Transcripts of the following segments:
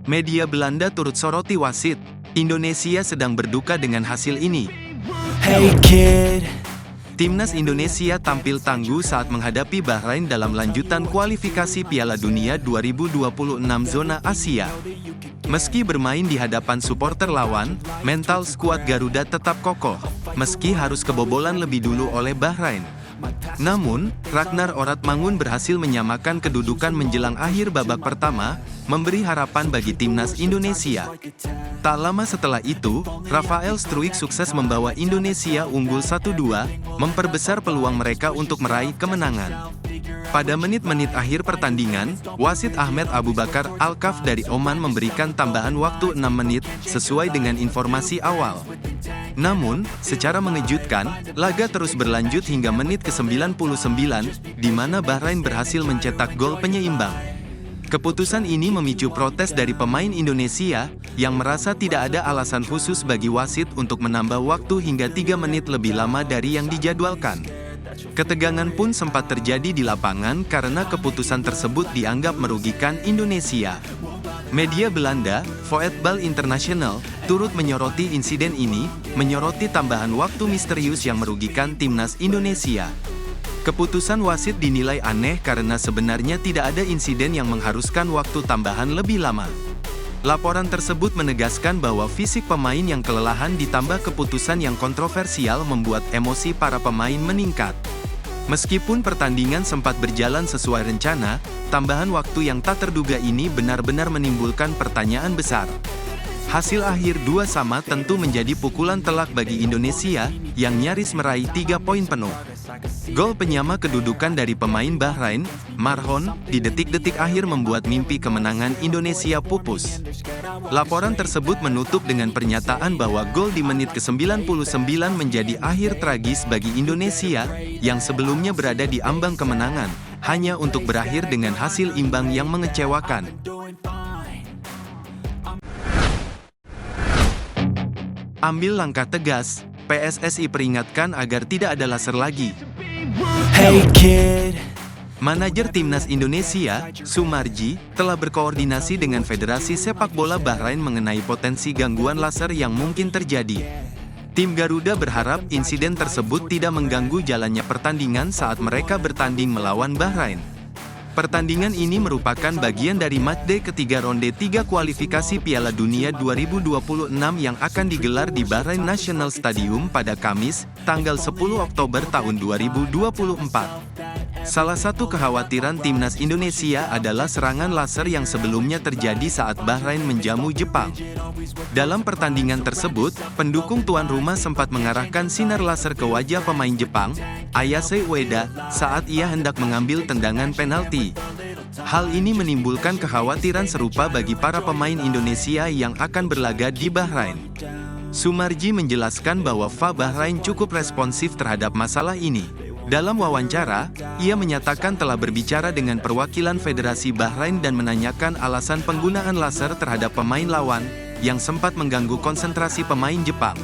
Media Belanda turut soroti wasit. Indonesia sedang berduka dengan hasil ini. Hey kid. Timnas Indonesia tampil tangguh saat menghadapi Bahrain dalam lanjutan kualifikasi Piala Dunia 2026 zona Asia. Meski bermain di hadapan supporter lawan, mental skuad Garuda tetap kokoh, meski harus kebobolan lebih dulu oleh Bahrain. Namun, Ragnar Oratmangun berhasil menyamakan kedudukan menjelang akhir babak pertama, memberi harapan bagi timnas Indonesia. Tak lama setelah itu, Rafael Struijk sukses membawa Indonesia unggul 1-2, memperbesar peluang mereka untuk meraih kemenangan. Pada menit-menit akhir pertandingan, wasit Ahmed Abu Bakar Al-Kaf dari Oman memberikan tambahan waktu 6 menit, sesuai dengan informasi awal. Namun, secara mengejutkan, laga terus berlanjut hingga menit ke-99, di mana Bahrain berhasil mencetak gol penyeimbang. Keputusan ini memicu protes dari pemain Indonesia, yang merasa tidak ada alasan khusus bagi wasit untuk menambah waktu hingga 3 menit lebih lama dari yang dijadwalkan. Ketegangan pun sempat terjadi di lapangan karena keputusan tersebut dianggap merugikan Indonesia. Media Belanda, Voetbal International, turut menyoroti insiden ini, menyoroti tambahan waktu misterius yang merugikan timnas Indonesia. Keputusan wasit dinilai aneh karena sebenarnya tidak ada insiden yang mengharuskan waktu tambahan lebih lama. Laporan tersebut menegaskan bahwa fisik pemain yang kelelahan ditambah keputusan yang kontroversial membuat emosi para pemain meningkat. Meskipun pertandingan sempat berjalan sesuai rencana, tambahan waktu yang tak terduga ini benar-benar menimbulkan pertanyaan besar. Hasil akhir 2-2 tentu menjadi pukulan telak bagi Indonesia, yang nyaris meraih 3 poin penuh. Gol penyama kedudukan dari pemain Bahrain, Marhon, di detik-detik akhir membuat mimpi kemenangan Indonesia pupus. Laporan tersebut menutup dengan pernyataan bahwa gol di menit ke-99 menjadi akhir tragis bagi Indonesia, yang sebelumnya berada di ambang kemenangan, hanya untuk berakhir dengan hasil imbang yang mengecewakan. Ambil langkah tegas, PSSI peringatkan agar tidak ada laser lagi. Hey kid. Manajer Timnas Indonesia, Sumarji, telah berkoordinasi dengan Federasi Sepak Bola Bahrain mengenai potensi gangguan laser yang mungkin terjadi. Tim Garuda berharap insiden tersebut tidak mengganggu jalannya pertandingan saat mereka bertanding melawan Bahrain. Pertandingan ini merupakan bagian dari matchday ketiga ronde 3 kualifikasi Piala Dunia 2026 yang akan digelar di Bahrain National Stadium pada Kamis, tanggal 10 Oktober tahun 2024. Salah satu kekhawatiran timnas Indonesia adalah serangan laser yang sebelumnya terjadi saat Bahrain menjamu Jepang. Dalam pertandingan tersebut, pendukung tuan rumah sempat mengarahkan sinar laser ke wajah pemain Jepang, Ayase Ueda, saat ia hendak mengambil tendangan penalti. Hal ini menimbulkan kekhawatiran serupa bagi para pemain Indonesia yang akan berlaga di Bahrain. Sumarji menjelaskan bahwa FA Bahrain cukup responsif terhadap masalah ini. Dalam wawancara, ia menyatakan telah berbicara dengan perwakilan Federasi Bahrain dan menanyakan alasan penggunaan laser terhadap pemain lawan, yang sempat mengganggu konsentrasi pemain Jepang.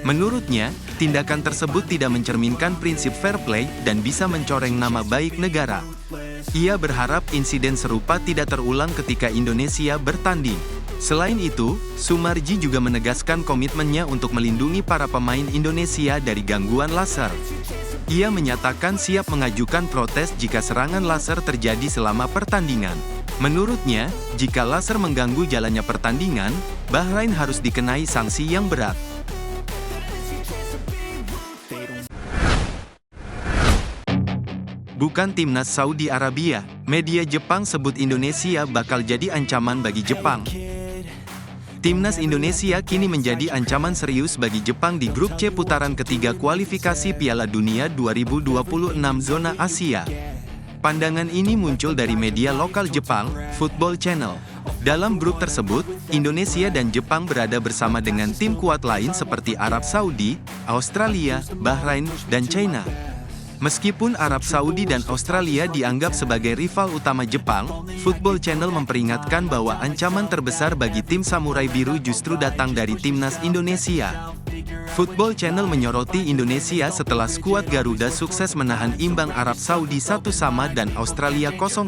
Menurutnya, tindakan tersebut tidak mencerminkan prinsip fair play dan bisa mencoreng nama baik negara. Ia berharap insiden serupa tidak terulang ketika Indonesia bertanding. Selain itu, Sumarji juga menegaskan komitmennya untuk melindungi para pemain Indonesia dari gangguan laser. Ia menyatakan siap mengajukan protes jika serangan laser terjadi selama pertandingan. Menurutnya, jika laser mengganggu jalannya pertandingan, Bahrain harus dikenai sanksi yang berat. Bukan timnas Saudi Arabia, media Jepang sebut Indonesia bakal jadi ancaman bagi Jepang. Timnas Indonesia kini menjadi ancaman serius bagi Jepang di grup C putaran ketiga kualifikasi Piala Dunia 2026 zona Asia. Pandangan ini muncul dari media lokal Jepang, Football Channel. Dalam grup tersebut, Indonesia dan Jepang berada bersama dengan tim kuat lain seperti Arab Saudi, Australia, Bahrain, dan China. Meskipun Arab Saudi dan Australia dianggap sebagai rival utama Jepang, Football Channel memperingatkan bahwa ancaman terbesar bagi tim Samurai Biru justru datang dari timnas Indonesia. Football Channel menyoroti Indonesia setelah skuad Garuda sukses menahan imbang Arab Saudi 1-1 dan Australia 0-0.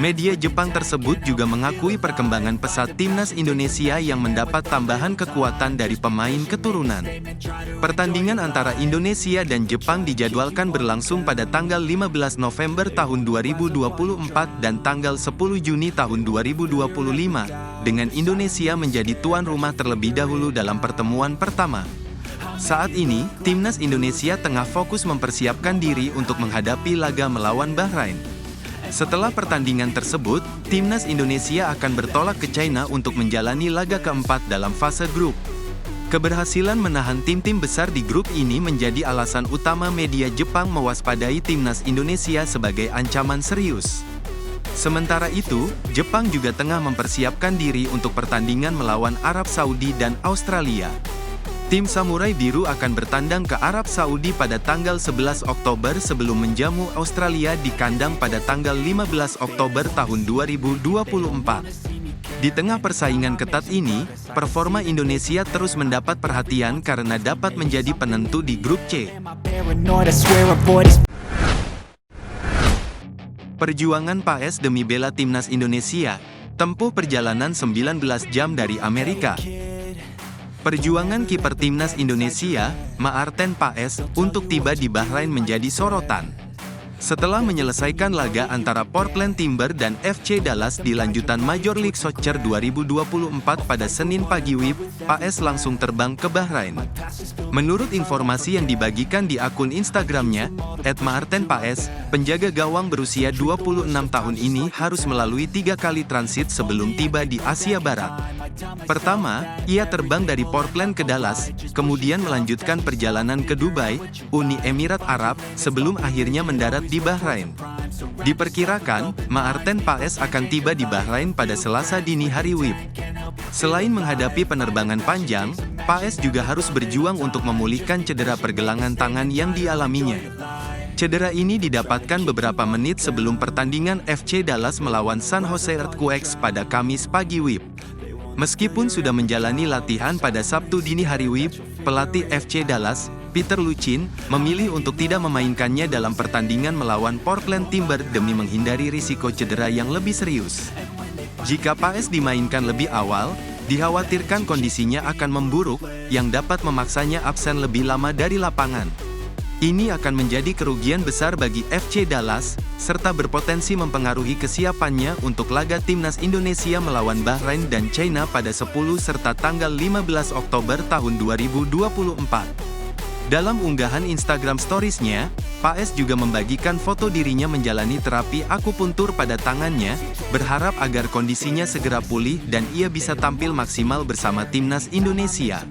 Media Jepang tersebut juga mengakui perkembangan pesat timnas Indonesia yang mendapat tambahan kekuatan dari pemain keturunan. Pertandingan antara Indonesia dan Jepang dijadwalkan berlangsung pada tanggal 15 November tahun 2024 dan tanggal 10 Juni tahun 2025, dengan Indonesia menjadi tuan rumah terlebih dahulu dalam pertemuan pertama. Saat ini, timnas Indonesia tengah fokus mempersiapkan diri untuk menghadapi laga melawan Bahrain. Setelah pertandingan tersebut, timnas Indonesia akan bertolak ke China untuk menjalani laga keempat dalam fase grup. Keberhasilan menahan tim-tim besar di grup ini menjadi alasan utama media Jepang mewaspadai timnas Indonesia sebagai ancaman serius. Sementara itu, Jepang juga tengah mempersiapkan diri untuk pertandingan melawan Arab Saudi dan Australia. Tim Samurai Biru akan bertandang ke Arab Saudi pada tanggal 11 Oktober sebelum menjamu Australia di kandang pada tanggal 15 Oktober tahun 2024. Di tengah persaingan ketat ini, performa Indonesia terus mendapat perhatian karena dapat menjadi penentu di grup C. Perjuangan PAES demi bela timnas Indonesia, tempuh perjalanan 19 jam dari Amerika. Perjuangan kiper timnas Indonesia, Maarten Paes, untuk tiba di Bahrain menjadi sorotan. Setelah menyelesaikan laga antara Portland Timber dan FC Dallas di lanjutan Major League Soccer 2024 pada Senin pagi WIB, Paes langsung terbang ke Bahrain. Menurut informasi yang dibagikan di akun Instagramnya, @maartenpaes, penjaga gawang berusia 26 tahun ini harus melalui 3 kali transit sebelum tiba di Asia Barat. Pertama, ia terbang dari Portland ke Dallas, kemudian melanjutkan perjalanan ke Dubai, Uni Emirat Arab, sebelum akhirnya mendarat di Bahrain. Diperkirakan, Maarten Paes akan tiba di Bahrain pada Selasa dini hari WIB. Selain menghadapi penerbangan panjang, Paes juga harus berjuang untuk memulihkan cedera pergelangan tangan yang dialaminya. Cedera ini didapatkan beberapa menit sebelum pertandingan FC Dallas melawan San Jose Earthquakes pada Kamis pagi WIB. Meskipun sudah menjalani latihan pada Sabtu dini hari WIB, pelatih FC Dallas, Peter Luchin, memilih untuk tidak memainkannya dalam pertandingan melawan Portland Timber demi menghindari risiko cedera yang lebih serius. Jika Paes dimainkan lebih awal, dikhawatirkan kondisinya akan memburuk, yang dapat memaksanya absen lebih lama dari lapangan. Ini akan menjadi kerugian besar bagi FC Dallas, serta berpotensi mempengaruhi kesiapannya untuk laga timnas Indonesia melawan Bahrain dan China pada 10 serta tanggal 15 Oktober tahun 2024. Dalam unggahan Instagram Stories-nya, Paes juga membagikan foto dirinya menjalani terapi akupuntur pada tangannya, berharap agar kondisinya segera pulih dan ia bisa tampil maksimal bersama timnas Indonesia.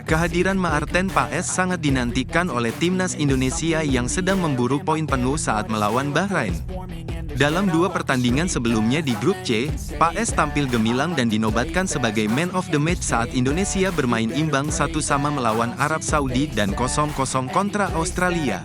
Kehadiran Maarten Paes sangat dinantikan oleh timnas Indonesia yang sedang memburu poin penuh saat melawan Bahrain. Dalam 2 pertandingan sebelumnya di grup C, Paes tampil gemilang dan dinobatkan sebagai man of the match saat Indonesia bermain imbang 1-1 melawan Arab Saudi dan 0-0 kontra Australia.